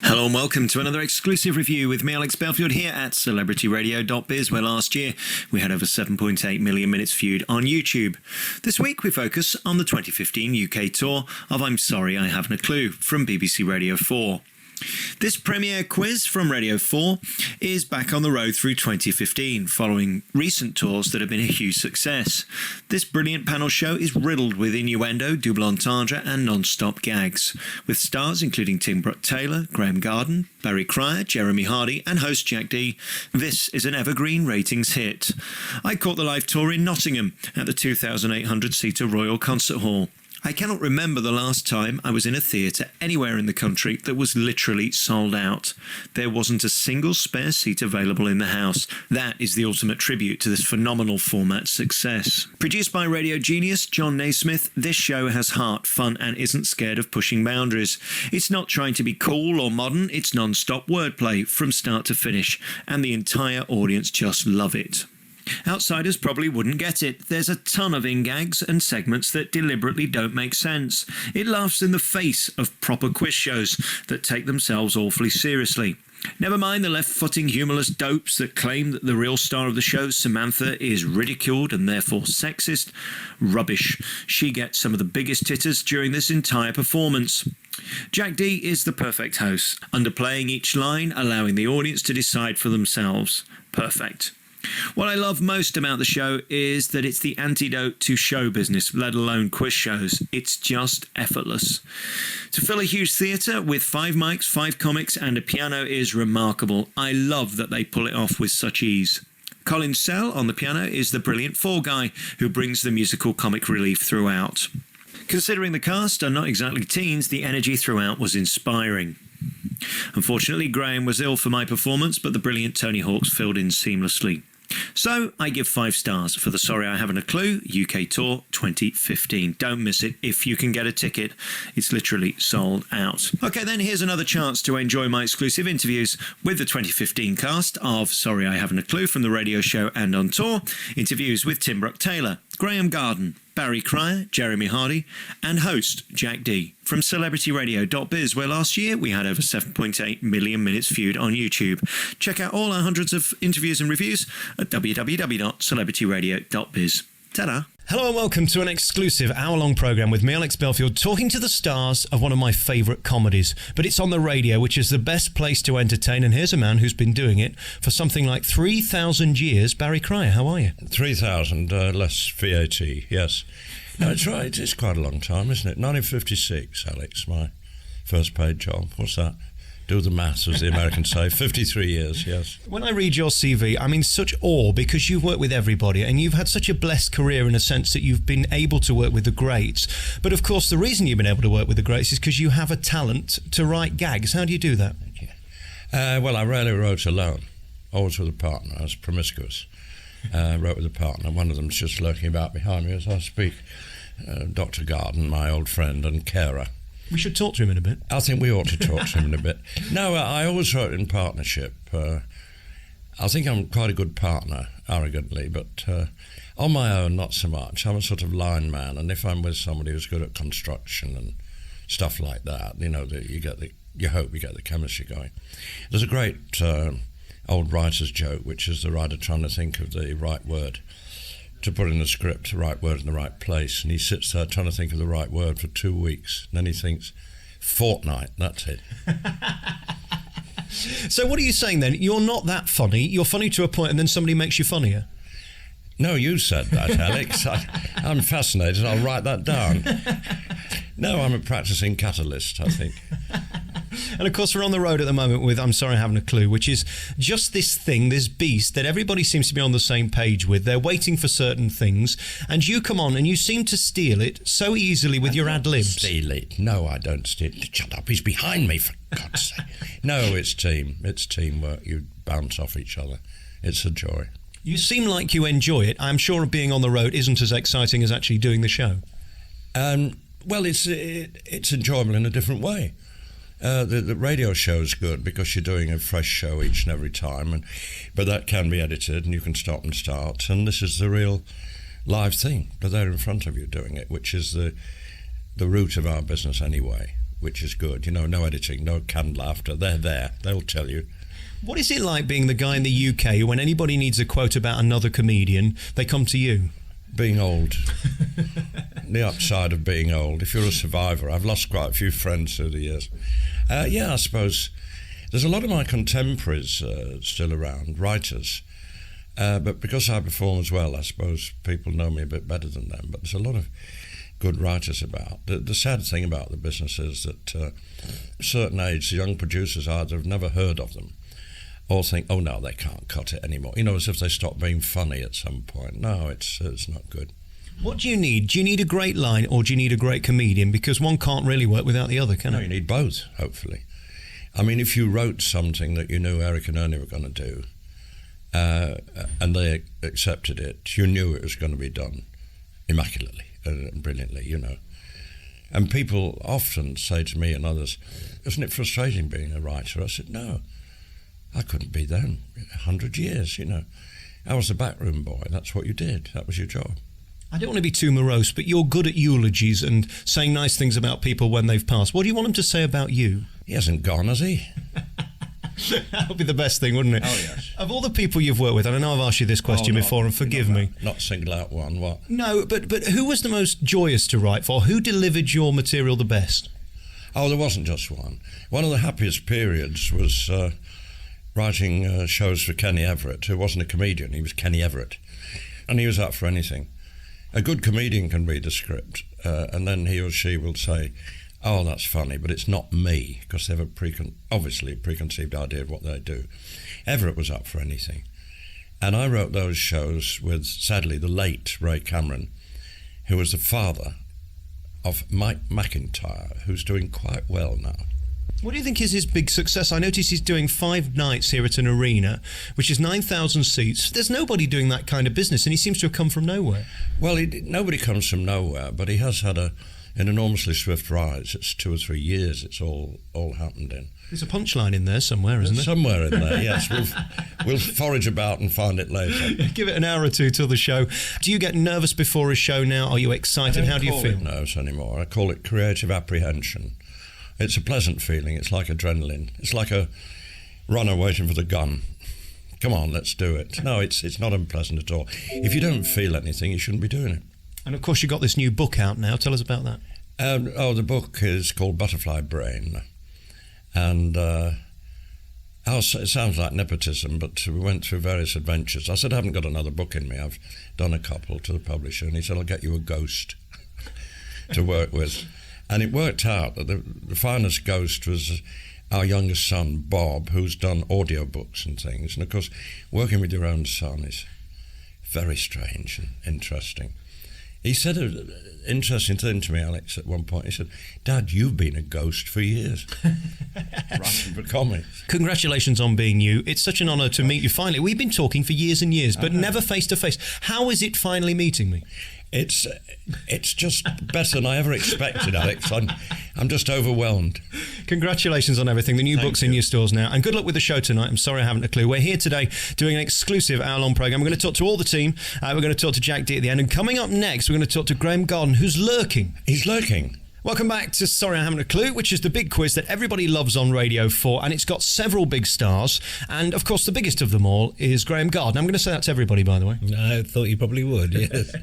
Hello and welcome to another exclusive review with me, Alex Belfield, here at celebrityradio.biz, where last year we had over 7.8 million minutes viewed on YouTube. This week we focus on the 2015 UK tour of I'm Sorry I Haven't a Clue from BBC Radio 4. This premiere quiz from Radio 4 is back on the road through 2015, following recent tours that have been a huge success. This brilliant panel show is riddled with innuendo, double entendre and non-stop gags, with stars including Tim Taylor, Graeme Garden, Barry Cryer, Jeremy Hardy and host Jack Dee. This is an evergreen ratings hit. I caught the live tour in Nottingham at the 2,800-seater Royal Concert Hall. I cannot remember the last time I was in a theatre anywhere in the country that was literally sold out. There wasn't a single spare seat available in the house. That is the ultimate tribute to this phenomenal format's success. Produced by radio genius John Naismith, this show has heart, fun and isn't scared of pushing boundaries. It's not trying to be cool or modern, it's non-stop wordplay from start to finish, and the entire audience just love it. Outsiders probably wouldn't get it. There's a ton of in-gags and segments that deliberately don't make sense. It laughs in the face of proper quiz shows that take themselves awfully seriously. Never mind the left-footing humorless dopes that claim that the real star of the show, Samantha, is ridiculed and therefore sexist. Rubbish. She gets some of the biggest titters during this entire performance. Jack Dee is the perfect host, underplaying each line, allowing the audience to decide for themselves. Perfect. What I love most about the show is that it's the antidote to show business, let alone quiz shows. It's just effortless. To fill a huge theatre with 5 mics, 5 comics and a piano is remarkable. I love that they pull it off with such ease. Colin Sell on the piano is the brilliant Fall Guy who brings the musical comic relief throughout. Considering the cast are not exactly teens, the energy throughout was inspiring. Unfortunately, Graeme was ill for my performance, but the brilliant Tony Hawks filled in seamlessly. So, I give 5 stars for the Sorry I Haven't a Clue UK Tour 2015. Don't miss it if you can get a ticket. It's literally sold out. Okay, then here's another chance to enjoy my exclusive interviews with the 2015 cast of Sorry I Haven't a Clue from the radio show and on tour. Interviews with Tim Taylor, Graeme Garden, Barry Cryer, Jeremy Hardy, and host Jack Dee from celebrityradio.biz, where last year we had over 7.8 million minutes viewed on YouTube. Check out all our hundreds of interviews and reviews at www.celebrityradio.biz. Ta-da! Hello and welcome to an exclusive hour-long programme with me, Alex Belfield, talking to the stars of one of my favourite comedies. But it's on the radio, which is the best place to entertain, and here's a man who's been doing it for something like 3,000 years. Barry Cryer, how are you? 3,000, less VAT, yes. No, it's right, it's quite a long time, isn't it? 1956, Alex, my first paid job. What's that? Do the maths, as the Americans say. 53 years, yes. When I read your CV, I'm in such awe because you've worked with everybody and you've had such a blessed career in a sense that you've been able to work with the greats. But of course, the reason you've been able to work with the greats is because you have a talent to write gags. How do you do that? Well, I rarely wrote alone. Always with a partner. I was promiscuous. Wrote with a partner. One of them's just lurking about behind me as I speak. Dr. Garden, my old friend and carer. We should talk to him in a bit. I think we ought to talk to him in a bit. No, I always wrote in partnership. I think I'm quite a good partner, arrogantly, but on my own, not so much. I'm a sort of line man, and if I'm with somebody who's good at construction and stuff like that, you know, you hope you get the chemistry going. There's a great old writer's joke, which is the writer trying to think of the right word to put in the script, the right word in the right place, and he sits there trying to think of the right word for 2 weeks, and then he thinks, fortnight, that's it. So what are you saying then? You're not that funny, you're funny to a point, and then somebody makes you funnier? No, you said that, Alex. I'm fascinated, I'll write that down. No, I'm a practicing catalyst, I think. And of course, we're on the road at the moment with I'm Sorry I Haven't a Clue, which is just this thing, this beast that everybody seems to be on the same page with. They're waiting for certain things, and you come on and you seem to steal it so easily with your ad-libs. Steal it? No, I don't steal it. Shut up, he's behind me, for God's sake. No, it's teamwork. You bounce off each other. It's a joy. You seem like you enjoy it. I'm sure being on the road isn't as exciting as actually doing the show. Well, it's enjoyable in a different way. The radio show is good because you're doing a fresh show each and every time, but that can be edited and you can stop and start. And this is the real live thing, but they're in front of you doing it, which is the root of our business anyway. which is good. You know, no editing, no canned laughter. They're there. They'll tell you. What is it like being the guy in the UK when anybody needs a quote about another comedian, they come to you? Being old. The upside of being old. If you're a survivor, I've lost quite a few friends through the years. I suppose there's a lot of my contemporaries still around, writers. But because I perform as well, I suppose people know me a bit better than them. But there's a lot of good writers about. The sad thing about the business is that at a certain age, the young producers either have never heard of them or think, oh no, they can't cut it anymore. You know, as if they stop being funny at some point. No, it's not good. What do you need? Do you need a great line or do you need a great comedian? Because one can't really work without the other, can it? No, you need both, hopefully. I mean, if you wrote something that you knew Eric and Ernie were going to do, and they accepted it, you knew it was going to be done immaculately and brilliantly, you know. And people often say to me and others, isn't it frustrating being a writer? I said, no, I couldn't be then. 100 years, you know. I was the backroom boy. That's what you did. That was your job. I don't want to be too morose, but you're good at eulogies and saying nice things about people when they've passed. What do you want them to say about you? He hasn't gone, has he? That would be the best thing, wouldn't it? Oh, yes. Of all the people you've worked with, and I know I've asked you this question before, and forgive me. Not single out one, what? No, but who was the most joyous to write for? Who delivered your material the best? Oh, there wasn't just one. One of the happiest periods was writing shows for Kenny Everett, who wasn't a comedian, he was Kenny Everett. And he was up for anything. A good comedian can read a script, and then he or she will say, oh, that's funny, but it's not me, because they have a obviously preconceived idea of what they do. Everett was up for anything. And I wrote those shows with, sadly, the late Ray Cameron, who was the father of Mike McIntyre, who's doing quite well now. What do you think is his big success? I notice he's doing 5 nights here at an arena, which is 9,000 seats. There's nobody doing that kind of business, and he seems to have come from nowhere. Well, nobody comes from nowhere, but he has had an enormously swift rise. It's 2 or 3 years it's all happened in. There's a punchline in there somewhere, isn't there? Somewhere in there, yes. We'll forage about and find it later. Give it an hour or two till the show. Do you get nervous before a show now? Are you excited? How do you feel? I don't call it nerves anymore. I call it creative apprehension. It's a pleasant feeling. It's like adrenaline. It's like a runner waiting for the gun. Come on, let's do it. No, it's not unpleasant at all. If you don't feel anything, you shouldn't be doing it. And of course, you've got this new book out now. Tell us about that. The book is called Butterfly Brain. And it sounds like nepotism, but we went through various adventures. I said, I haven't got another book in me. I've done a couple to the publisher. And he said, I'll get you a ghost to work with. And it worked out that the finest ghost was our youngest son, Bob, who's done audiobooks and things. And, of course, working with your own son is very strange and interesting. He said an interesting thing to me, Alex, at one point. He said, Dad, you've been a ghost for years, writing for comics. Congratulations on being you. It's such an honour to meet you finally. We've been talking for years and years, but never face-to-face. How is it finally meeting me? It's just better than I ever expected, Alex. I'm just overwhelmed. Congratulations on everything. The new book's in your stores now. And good luck with the show tonight. I'm sorry I haven't a clue. We're here today doing an exclusive hour-long programme. We're going to talk to all the team. We're going to talk to Jack Dee at the end. And coming up next, we're going to talk to Graeme Garden, who's lurking. He's lurking. Welcome back to Sorry I Haven't a Clue, which is the big quiz that everybody loves on Radio 4, and it's got several big stars, and of course the biggest of them all is Graeme Garden. I'm going to say that to everybody, by the way. I thought you probably would, yes.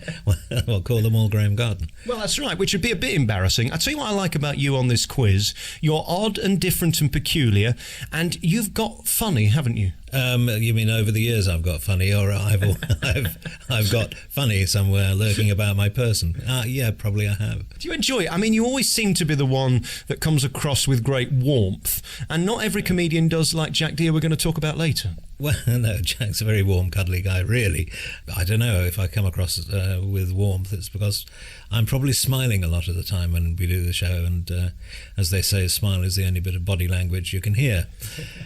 Well, call them all Graeme Garden. Well, that's right, which would be a bit embarrassing. I'll tell you what I like about you on this quiz. You're odd and different and peculiar, and you've got funny, haven't you? You mean over the years I've got funny, or I've got funny somewhere lurking about my person? Yeah, probably I have. Do you enjoy it? I mean, you always seem to be the one that comes across with great warmth, and not every comedian does, like Jack Dee, we're going to talk about later. Well, no, Jack's a very warm, cuddly guy, really. I don't know if I come across with warmth. It's because I'm probably smiling a lot of the time when we do the show, and as they say, a smile is the only bit of body language you can hear.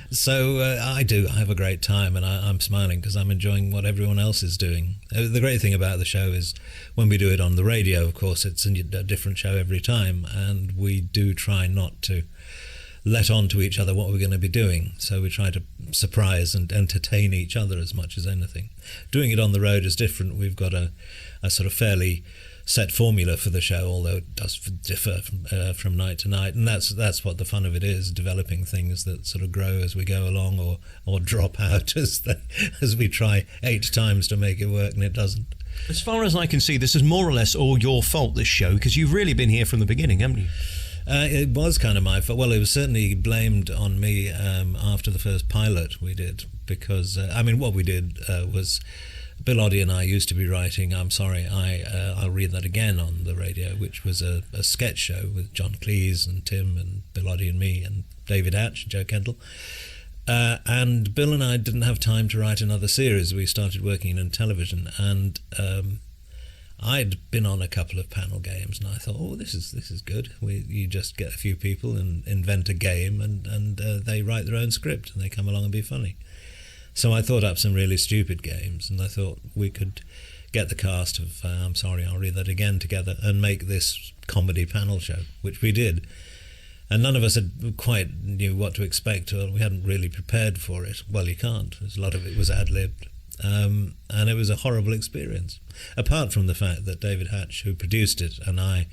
So I have a great time, and I'm smiling because I'm enjoying what everyone else is doing. The great thing about the show is when we do it on the radio, of course, it's a different show every time, and we do try not to let on to each other what we're going to be doing. So we try to surprise and entertain each other as much as anything. Doing it on the road is different. We've got a sort of fairly set formula for the show, although it does differ from night to night, and that's what the fun of it is, developing things that sort of grow as we go along, or drop out as we try 8 times to make it work and it doesn't. As far as I can see, this is more or less all your fault, this show, because you've really been here from the beginning, haven't you? It was kind of my fault. Well, it was certainly blamed on me after the first pilot we did, because what we did was, Bill Oddie and I used to be writing I'm Sorry, I'll Read That Again on the radio, which was a sketch show with John Cleese and Tim and Bill Oddie and me and David Hatch and Joe Kendall. And Bill and I didn't have time to write another series. We started working in television, and I'd been on a couple of panel games, and I thought, oh, this is good. You just get a few people and invent a game, and they write their own script, and they come along and be funny. So I thought up some really stupid games, and I thought we could get the cast of I'm Sorry, I'll Read That Again together and make this comedy panel show, which we did. And none of us had quite knew what to expect, or we hadn't really prepared for it. Well, you can't. A lot of it was ad-libbed. And it was a horrible experience, apart from the fact that David Hatch, who produced it, and I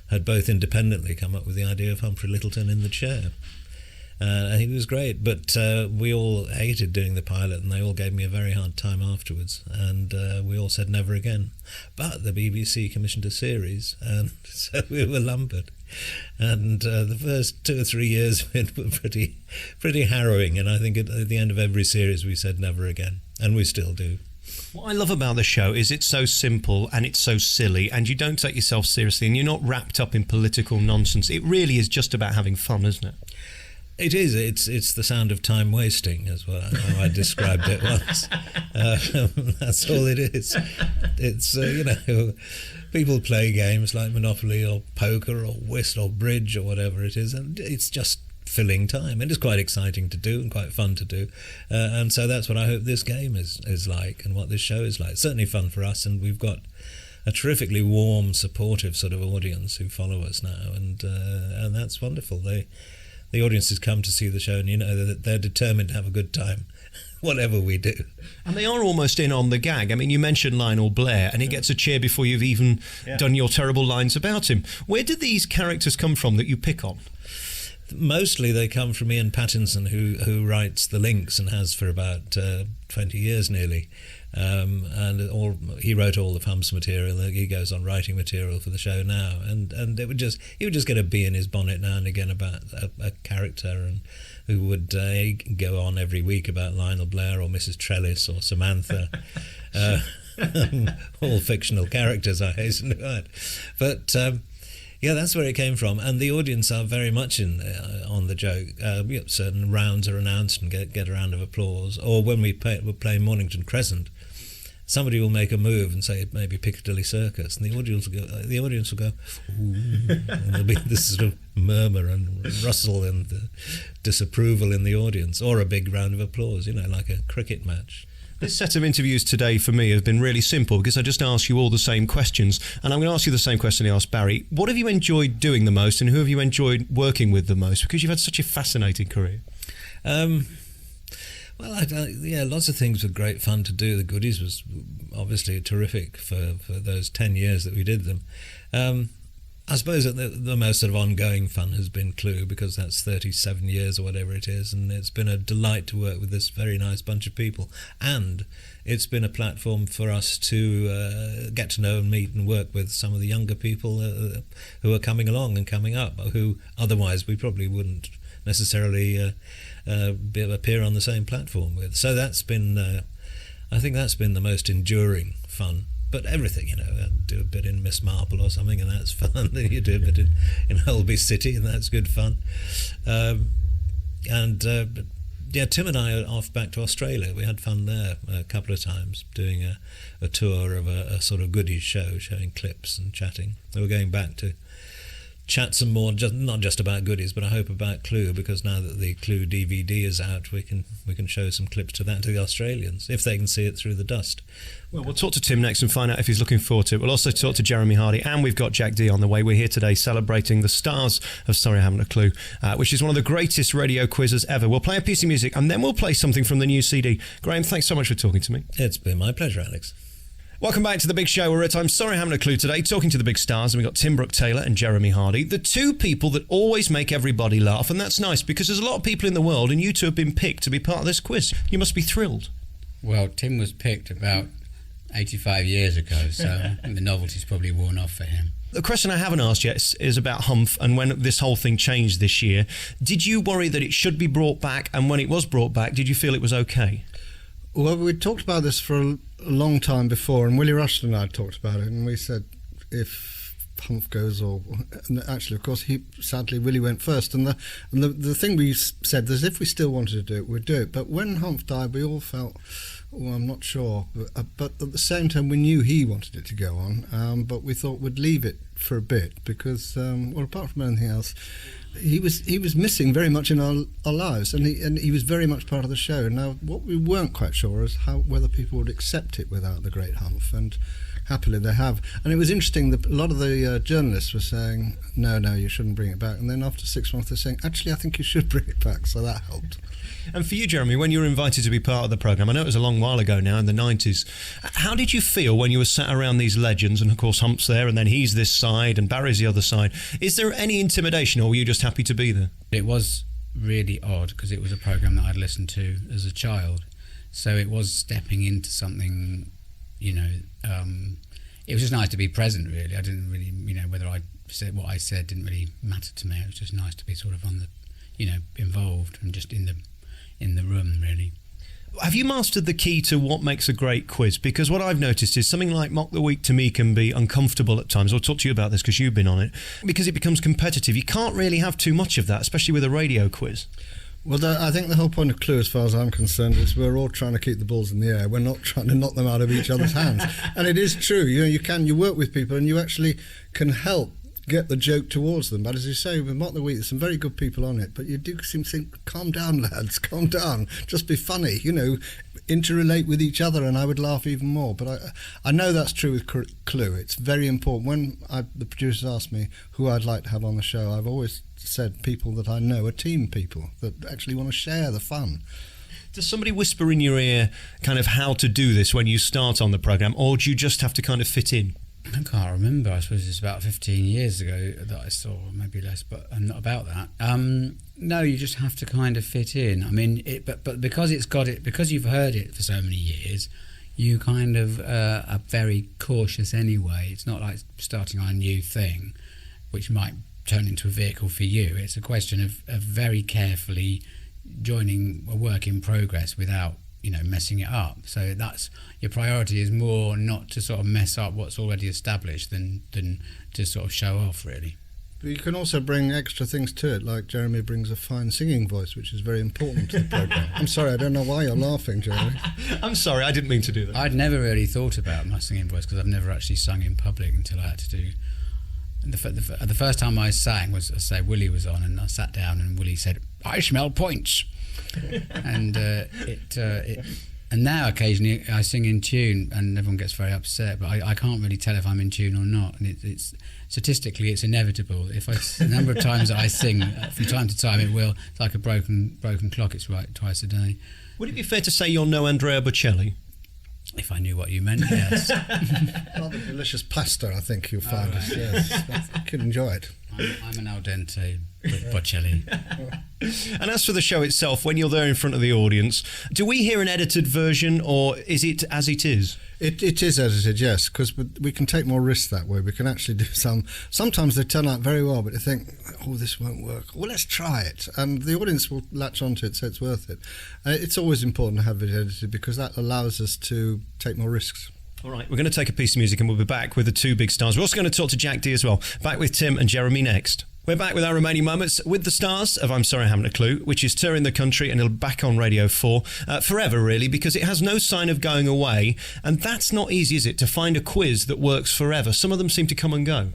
had both independently come up with the idea of Humphrey Lyttelton in the chair. I think it was great, but we all hated doing the pilot, and they all gave me a very hard time afterwards, and we all said never again. But the BBC commissioned a series, and so we were lumbered. And the first 2 or 3 years of it were pretty harrowing, and I think at the end of every series we said never again, and we still do. What I love about the show is it's so simple and it's so silly, and you don't take yourself seriously, and you're not wrapped up in political nonsense. It really is just about having fun, isn't it? It is. It's the sound of time wasting, as how I described it once. That's all it is. It's people play games like Monopoly or poker or whist or bridge or whatever it is, and it's just filling time, and it's quite exciting to do and quite fun to do. And so that's what I hope this game is like, and what this show is like. It's certainly fun for us, and we've got a terrifically warm, supportive sort of audience who follow us now, and that's wonderful. The audiences come to see the show, and that they're determined to have a good time, whatever we do. And they are almost in on the gag. I mean, you mentioned Lionel Blair, and he gets a cheer before you've even done your terrible lines about him. Where did these characters come from that you pick on? Mostly they come from Ian Pattinson, who writes the links and has for about 20 years nearly. He wrote all the Pumps material. He goes on writing material for the show now, and he would just get a bee in his bonnet now and again about a character, and who would go on every week about Lionel Blair or Mrs. Trellis or Samantha, all fictional characters, I hasten to add. But that's where it came from, and the audience are very much on the joke. Certain rounds are announced and get a round of applause, or when we're playing Mornington Crescent, somebody will make a move and say it may be Piccadilly Circus, and the audience will go, ooh, and there'll be this sort of murmur and rustle and disapproval in the audience, or a big round of applause, like a cricket match. This set of interviews today for me have been really simple, because I just ask you all the same questions, and I'm going to ask you the same question I asked Barry. What have you enjoyed doing the most, and who have you enjoyed working with the most? Because you've had such a fascinating career. Lots of things were great fun to do. The Goodies was obviously terrific for those 10 years that we did them. I suppose that the most sort of ongoing fun has been Clue, because that's 37 years or whatever it is, and it's been a delight to work with this very nice bunch of people, and it's been a platform for us to get to know and meet and work with some of the younger people who are coming along and coming up, who otherwise we probably wouldn't necessarily appear on the same platform with. So that's been, I think that's been the most enduring fun. But everything, do a bit in Miss Marple or something, and that's fun. Then you do a bit in Holby City, and that's good fun. Tim and I are off back to Australia. We had fun there a couple of times, doing a tour of a sort of goodies show, showing clips and chatting. We were going back to chat some more, not just about goodies, but I hope about Clue, because now that the Clue DVD is out, we can show some clips to the Australians, if they can see it through the dust. Well, we'll talk to Tim next and find out if he's looking forward to it. We'll also talk to Jeremy Hardy, and we've got Jack Dee on the way. We're here today celebrating the stars of Sorry I Haven't a Clue, which is one of the greatest radio quizzes ever. We'll play a piece of music, and then we'll play something from the new CD. Graeme, thanks so much for talking to me. It's been my pleasure, Alex. Welcome back to The Big Show. We're at I'm Sorry I Haven't a Clue today, talking to the big stars, and we've got Tim Brooke-Taylor and Jeremy Hardy, the two people that always make everybody laugh, and that's nice because there's a lot of people in the world, and you two have been picked to be part of this quiz. You must be thrilled. Well, Tim was picked about 85 years ago, so the novelty's probably worn off for him. The question I haven't asked yet is about Humph and when this whole thing changed this year. Did you worry that it should be brought back, and when it was brought back, did you feel it was okay? Well, we talked about this for a long time before, and Willie Rushton and I talked about it, and we said if Humph goes, and actually, of course, sadly Willie went first, and the thing we said is if we still wanted to do it, we'd do it. But when Humph died, we all felt, I'm not sure, but at the same time, we knew he wanted it to go on, but we thought we'd leave it for a bit because, apart from anything else, he was missing very much in our lives, and he was very much part of the show. Now, what we weren't quite sure is whether people would accept it without the great Humph, and happily they have. And it was interesting that a lot of the journalists were saying, no, you shouldn't bring it back. And then after 6 months, they're saying, actually, I think you should bring it back. So that helped. And for you, Jeremy, when you were invited to be part of the programme, I know it was a long while ago now, in the 90s, how did you feel when you were sat around these legends, and of course Humph's there, and then he's this side, and Barry's the other side? Is there any intimidation, or were you just happy to be there? It was really odd, because it was a programme that I'd listened to as a child, so it was stepping into something, it was just nice to be present, really. I didn't really, whether I said what I said didn't really matter to me. It was just nice to be sort of on the, involved and just in the room, really. Have you mastered the key to what makes a great quiz? Because what I've noticed is something like Mock the Week to me can be uncomfortable at times. I'll talk to you about this because you've been on it. Because it becomes competitive. You can't really have too much of that, especially with a radio quiz. Well, I think the whole point of Clue, as far as I'm concerned, is we're all trying to keep the balls in the air. We're not trying to knock them out of each other's hands. And it is true. You work with people and you actually can help get the joke towards them. But as you say, with Mock the Week, there's some very good people on it. But you do seem to think, calm down, lads, calm down. Just be funny, interrelate with each other, and I would laugh even more. But I know that's true with Clue. It's very important. When the producers asked me who I'd like to have on the show, I've always said people that I know are team people that actually want to share the fun. Does somebody whisper in your ear kind of how to do this when you start on the programme, or do you just have to kind of fit in? I can't remember. I suppose it's about 15 years ago that I saw, maybe less, but not about that. No, you just have to kind of fit in. I mean, but because because you've heard it for so many years, you kind of are very cautious anyway. It's not like starting on a new thing, which might turn into a vehicle for you. It's a question of very carefully joining a work in progress without messing it up. So that's your priority, is more not to sort of mess up what's already established than to sort of show off, really. But you can also bring extra things to it, like Jeremy brings a fine singing voice, which is very important to the programme. I'm sorry, I don't know why you're laughing, Jeremy. I'm sorry, I didn't mean to do that. I'd never really thought about my singing voice because I've never actually sung in public until I had to do. The first time I sang was, Willie was on, and I sat down and Willie said, "I smell points." And and now occasionally I sing in tune and everyone gets very upset, but I can't really tell if I'm in tune or not, and it's statistically it's inevitable. If the number of times that I sing from time to time, it's like a broken clock. It's right twice a day. Would it be fair to say you're no Andrea Bocelli? If I knew what you meant, yes. Rather delicious pasta, I think you'll find us. Yes, I could enjoy it. I'm an al dente Bocelli. And as for the show itself, when you're there in front of the audience, do we hear an edited version, or is it as it is? It is edited, yes, because we can take more risks that way. We can actually do sometimes they turn out very well, but you think, this won't work. Well, let's try it. And the audience will latch onto it, so it's worth it. It's always important to have it edited because that allows us to take more risks. All right, we're going to take a piece of music and we'll be back with the two big stars. We're also going to talk to Jack Dee as well. Back with Tim and Jeremy next. We're back with our remaining moments with the stars of I'm Sorry I Haven't a Clue, which is touring the country and it'll be back on Radio 4 forever, really, because it has no sign of going away. And that's not easy, is it, to find a quiz that works forever? Some of them seem to come and go.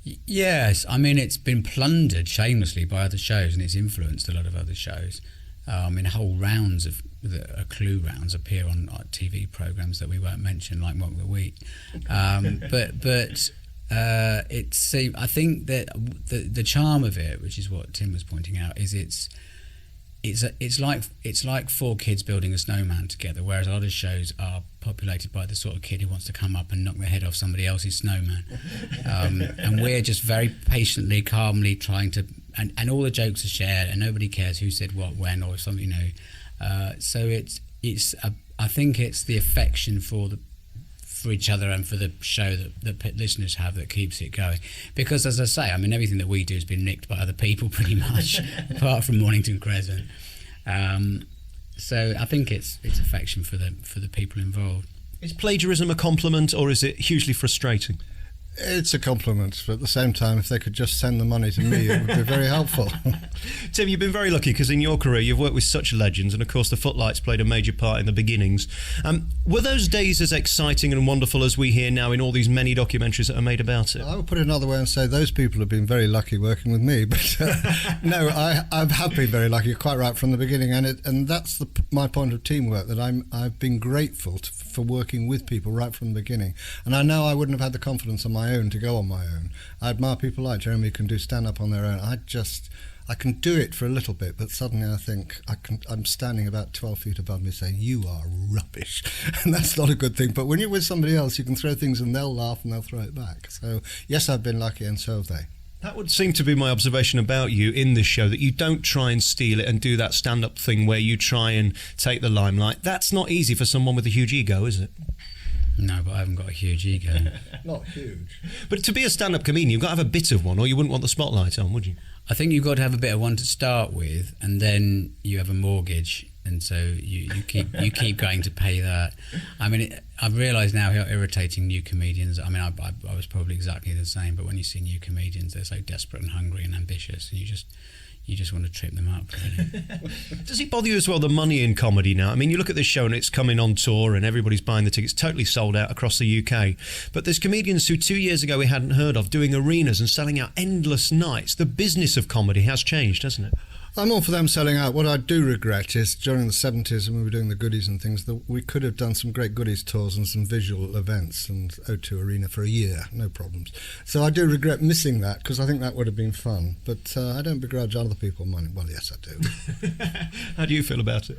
Yes, I mean, it's been plundered shamelessly by other shows and it's influenced a lot of other shows. Whole rounds of Clue rounds appear on TV programmes that we won't mention, like Mock the Week. But I think that the charm of it, which is what Tim was pointing out, is it's like four kids building a snowman together, whereas a lot of shows are populated by the sort of kid who wants to come up and knock the head off somebody else's snowman. And we're just very patiently, calmly trying to, and all the jokes are shared, and nobody cares who said what when or something, you know. So I think it's the affection for each other and for the show that listeners have that keeps it going. Because, as I say, I mean, everything that we do has been nicked by other people pretty much, apart from Mornington Crescent. So I think it's affection for the people involved. Is plagiarism a compliment, or is it hugely frustrating? It's a compliment, but at the same time, if they could just send the money to me, it would be very helpful. Tim, you've been very lucky because in your career you've worked with such legends, and of course the Footlights played a major part in the beginnings. Were those days as exciting and wonderful as we hear now in all these many documentaries that are made about it? I would put it another way and say those people have been very lucky working with me, but no, I have been very lucky. You're quite right from the beginning, and that's my point of teamwork, that I've been grateful for working with people right from the beginning, and I know I wouldn't have had the confidence on my own to go on my own. I admire people like Jeremy who can do stand-up on their own. I can do it for a little bit, but suddenly I think I'm standing about 12 feet above me saying, you are rubbish. And that's not a good thing. But when you're with somebody else, you can throw things and they'll laugh and they'll throw it back. So, yes, I've been lucky, and so have they. That would seem to be my observation about you in this show, that you don't try and steal it and do that stand-up thing where you try and take the limelight. That's not easy for someone with a huge ego, is it? No, but I haven't got a huge ego. Not huge. But to be a stand-up comedian, you've got to have a bit of one, or you wouldn't want the spotlight on, would you? I think you've got to have a bit of one to start with, and then you have a mortgage, and so you keep going to pay that. I mean, I've realised now how irritating new comedians. I mean, I was probably exactly the same, but when you see new comedians, they're so desperate and hungry and ambitious, and you just want to trip them up, really. Does it bother you as well, the money in comedy now? I mean, you look at this show and it's coming on tour and everybody's buying the tickets, totally sold out across the UK. But there's comedians who 2 years ago we hadn't heard of doing arenas and selling out endless nights. The business of comedy has changed, hasn't it? I'm all for them selling out. What I do regret is during the 70s when we were doing the goodies and things, that we could have done some great goodies tours and some visual events and O2 Arena for a year, no problems. So I do regret missing that, because I think that would have been fun. But I don't begrudge other people money. Well, yes, I do. How do you feel about it?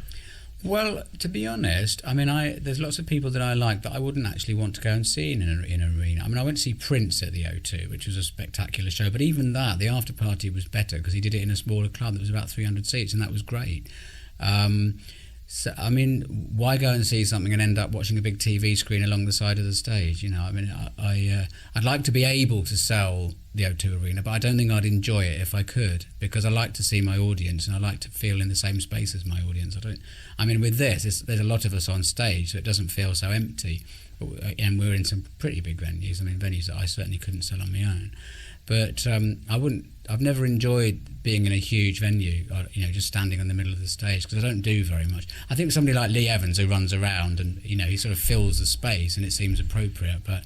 Well, to be honest, I mean, there's lots of people that I like that I wouldn't actually want to go and see in an arena. I mean, I went to see Prince at the O2, which was a spectacular show, but even that, the after party was better because he did it in a smaller club that was about 300 seats, and that was great. So, I mean, why go and see something and end up watching a big TV screen along the side of the stage? You know, I mean, I'd like to be able to sell the O2 Arena, but I don't think I'd enjoy it if I could, because I like to see my audience and I like to feel in the same space as my audience. I mean, with this, there's a lot of us on stage, so it doesn't feel so empty. And we're in some pretty big venues. I mean, venues that I certainly couldn't sell on my own. But I've never enjoyed being in a huge venue, you know, just standing in the middle of the stage, because I don't do very much. I think somebody like Lee Evans, who runs around and, you know, he sort of fills the space and it seems appropriate. But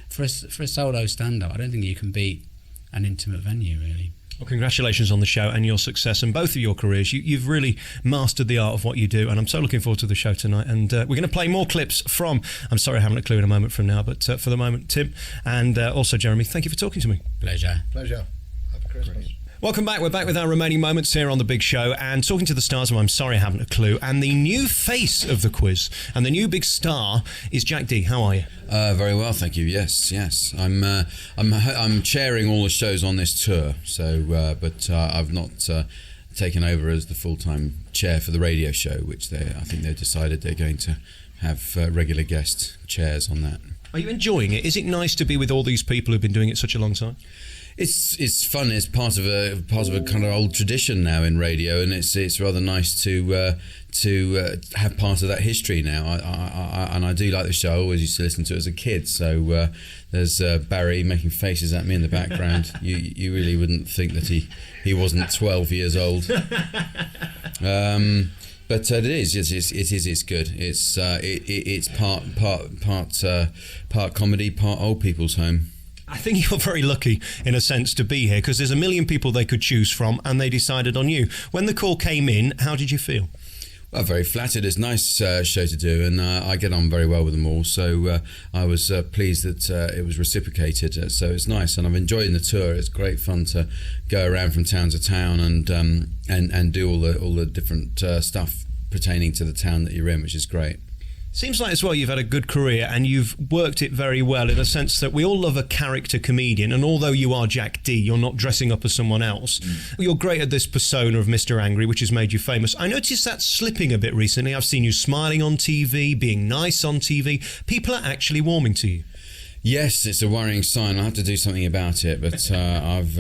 for a solo stand-up, I don't think you can beat an intimate venue, really. Well, congratulations on the show and your success and both of your careers. You've really mastered the art of what you do, and I'm so looking forward to the show tonight. And we're going to play more clips from I'm Sorry I Haven't a Clue in a moment from now, but for the moment, Tim and also Jeremy, thank you for talking to me. Pleasure. Pleasure. Happy Christmas. Welcome back. We're back with our remaining moments here on The Big Show and talking to the stars of I'm Sorry I Haven't a Clue, and the new face of the quiz and the new big star is Jack Dee. How are you? Very well, thank you. Yes. I'm chairing all the shows on this tour, so but I've not taken over as the full-time chair for the radio show, which I think they've decided they're going to have regular guest chairs on that. Are you enjoying it? Is it nice to be with all these people who've been doing it such a long time? It's fun. It's part of a kind of old tradition now in radio, and it's rather nice to have part of that history now. I do like the show. I always used to listen to it as a kid. So there's Barry making faces at me in the background. You really wouldn't think that he wasn't 12 years old. But it is. It's good. It's part comedy, part old people's home. I think you're very lucky, in a sense, to be here, because there's a million people they could choose from, and they decided on you. When the call came in, how did you feel? I'm very flattered. It's a nice show to do, and I get on very well with them all. So I was pleased that it was reciprocated. So it's nice, and I'm enjoying the tour. It's great fun to go around from town to town and do all the different stuff pertaining to the town that you're in, which is great. Seems like as well you've had a good career and you've worked it very well in a sense that we all love a character comedian, and although you are Jack Dee, you're not dressing up as someone else. You're great at this persona of Mr. Angry, which has made you famous. I noticed that slipping a bit recently. I've seen you smiling on TV, being nice on TV. People are actually warming to you. Yes, it's a worrying sign. I have to do something about it, but I've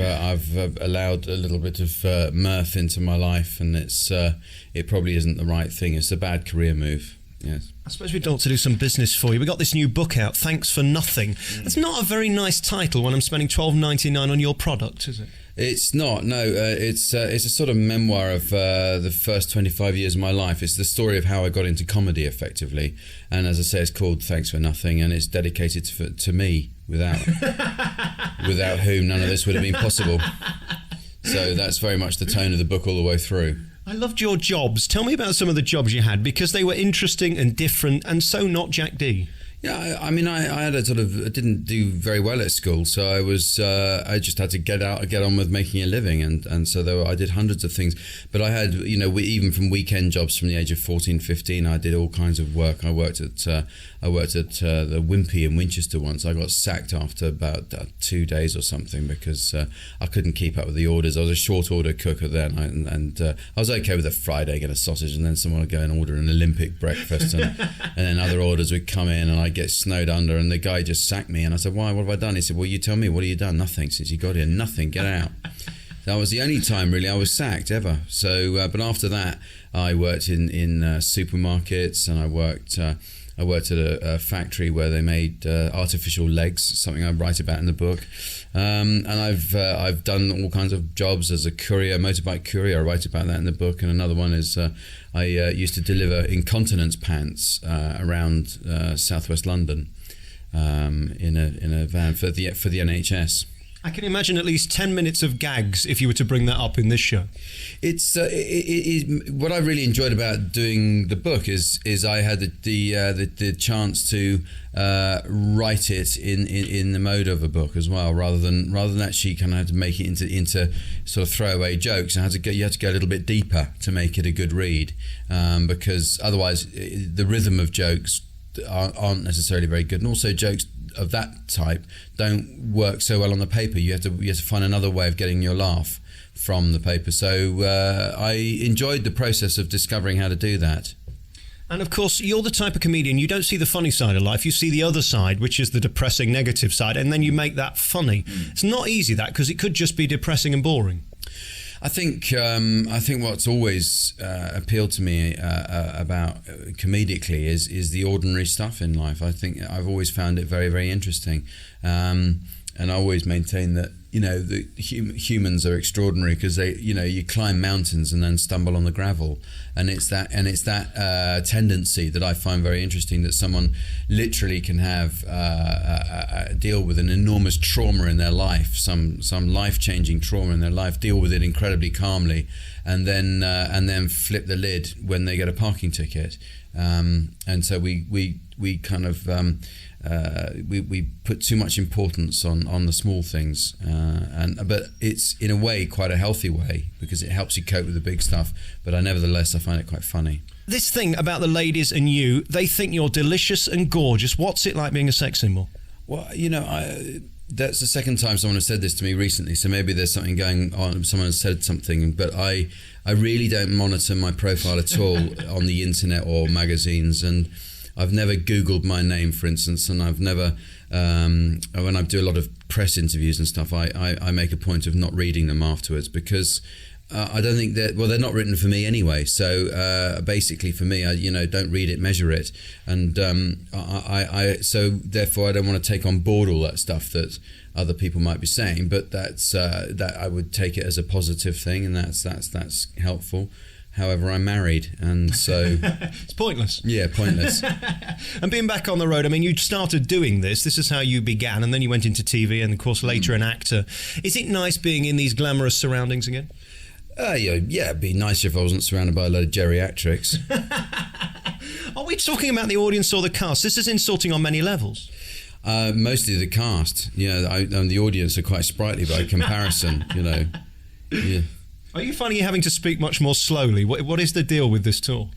allowed a little bit of mirth into my life, and it probably isn't the right thing. It's a bad career move. Yes. I suppose we'd ought to do some business for you. We got this new book out, Thanks for Nothing. It's not a very nice title when I'm spending $12.99 on your product, is it? It's not. No, it's a sort of memoir of the first 25 years of my life. It's the story of how I got into comedy, effectively. And as I say, it's called Thanks for Nothing, and it's dedicated to me, without whom none of this would have been possible. So that's very much the tone of the book all the way through. I loved your jobs. Tell me about some of the jobs you had, because they were interesting and different, and so not Jack Dee. Yeah, I mean, I had I didn't do very well at school, so I just had to get on with making a living, and so I did hundreds of things. But I had, even from weekend jobs from the age of 14, 15, I did all kinds of work. I worked at the Wimpy in Winchester once. I got sacked after about 2 days or something because I couldn't keep up with the orders. I was a short order cooker then, and I was okay with a fried egg and a sausage, and then someone would go and order an Olympic breakfast, and then other orders would come in, and I'd get snowed under, and the guy just sacked me. And I said, "Why? What have I done?" He said, "Well, you tell me. What have you done?" "Nothing since you got here. Nothing. Get out." That was the only time really I was sacked ever. So, but after that, I worked in supermarkets, and I worked at a factory where they made artificial legs, something I write about in the book. And I've done all kinds of jobs as a courier, motorbike courier. I write about that in the book. And another one is I used to deliver incontinence pants around southwest London in a van for the NHS. I can imagine at least 10 minutes of gags if you were to bring that up in this show. It's what I really enjoyed about doing the book is I had the chance to write it in the mode of a book as well, rather than actually kind of have to make it into sort of throwaway jokes. You had to go a little bit deeper to make it a good read, because otherwise the rhythm of jokes aren't necessarily very good, and also jokes of that type don't work so well on the paper. You have to find another way of getting your laugh from the paper. So I enjoyed the process of discovering how to do that. And of course, you're the type of comedian, you don't see the funny side of life, you see the other side, which is the depressing, negative side, and then you make that funny. It's not easy, that, because it could just be depressing and boring. I think what's always appealed to me about comedically is the ordinary stuff in life. I think I've always found it very, very interesting, and I always maintain that the humans are extraordinary because they you climb mountains and then stumble on the gravel, and it's that tendency that I find very interesting, that someone literally can have deal with an enormous trauma in their life, some life-changing trauma in their life, deal with it incredibly calmly, and then flip the lid when they get a parking ticket, and so we kind of we put too much importance on the small things, but it's in a way quite a healthy way, because it helps you cope with the big stuff. But nevertheless, I find it quite funny. This thing about the ladies and you, they think you're delicious and gorgeous. What's it like being a sex symbol? Well, that's the second time someone has said this to me recently, so maybe there's something going on. Someone has said something, but I really don't monitor my profile at all on the internet or magazines, and I've never Googled my name, for instance, and I've never, when I do a lot of press interviews and stuff, I make a point of not reading them afterwards, because I don't think they're not written for me anyway. So basically for me, don't read it, measure it. And so therefore I don't want to take on board all that stuff that other people might be saying, but that I would take it as a positive thing, and that's helpful. However, I'm married, and so it's pointless. Yeah, pointless. And being back on the road, I mean, you started doing this. This is how you began, and then you went into TV, and of course later an actor. Is it nice being in these glamorous surroundings again? Yeah, it'd be nicer if I wasn't surrounded by a load of geriatrics. Are we talking about the audience or the cast? This is insulting on many levels. Mostly the cast. And the audience are quite sprightly by comparison, Yeah. Are you finding you're having to speak much more slowly? What is the deal with this tour?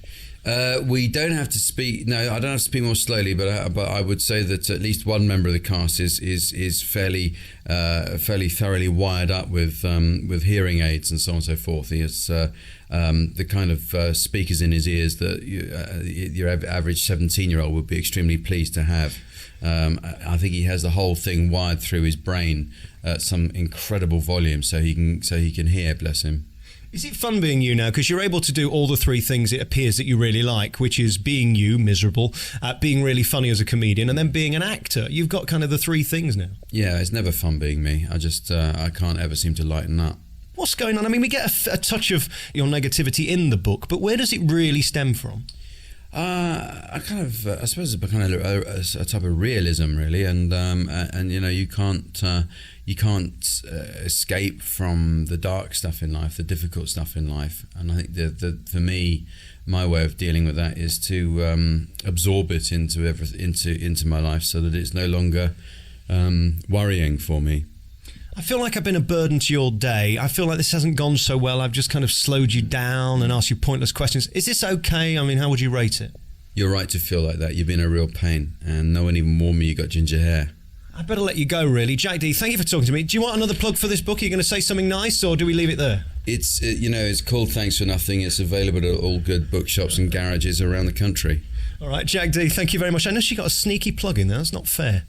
We don't have to speak. No, I don't have to speak more slowly. But I would say that at least one member of the cast is fairly thoroughly wired up with hearing aids and so on and so forth. He has the kind of speakers in his ears that your average 17-year-old would be extremely pleased to have. I think he has the whole thing wired through his brain at some incredible volume, so he can hear. Bless him. Is it fun being you now? Because you're able to do all the three things it appears that you really like, which is being you, miserable, being really funny as a comedian, and then being an actor. You've got kind of the three things now. Yeah, it's never fun being me. I just I can't ever seem to lighten up. What's going on? I mean, we get a touch of your negativity in the book, but where does it really stem from? I suppose it's kind of a type of realism, really, and you can't escape from the dark stuff in life, the difficult stuff in life, and I think for me, my way of dealing with that is to absorb it into my life, so that it's no longer worrying for me. I feel like I've been a burden to your day. I feel like this hasn't gone so well. I've just kind of slowed you down and asked you pointless questions. Is this okay? I mean, how would you rate it? You're right to feel like that. You've been a real pain, and no one even warned me you got ginger hair. I better let you go, really. Jack Dee, thank you for talking to me. Do you want another plug for this book? Are you going to say something nice, or do we leave it there? It's called Thanks for Nothing. It's available at all good bookshops and garages around the country. All right, Jack Dee, thank you very much. I know she got a sneaky plug in there. That's not fair.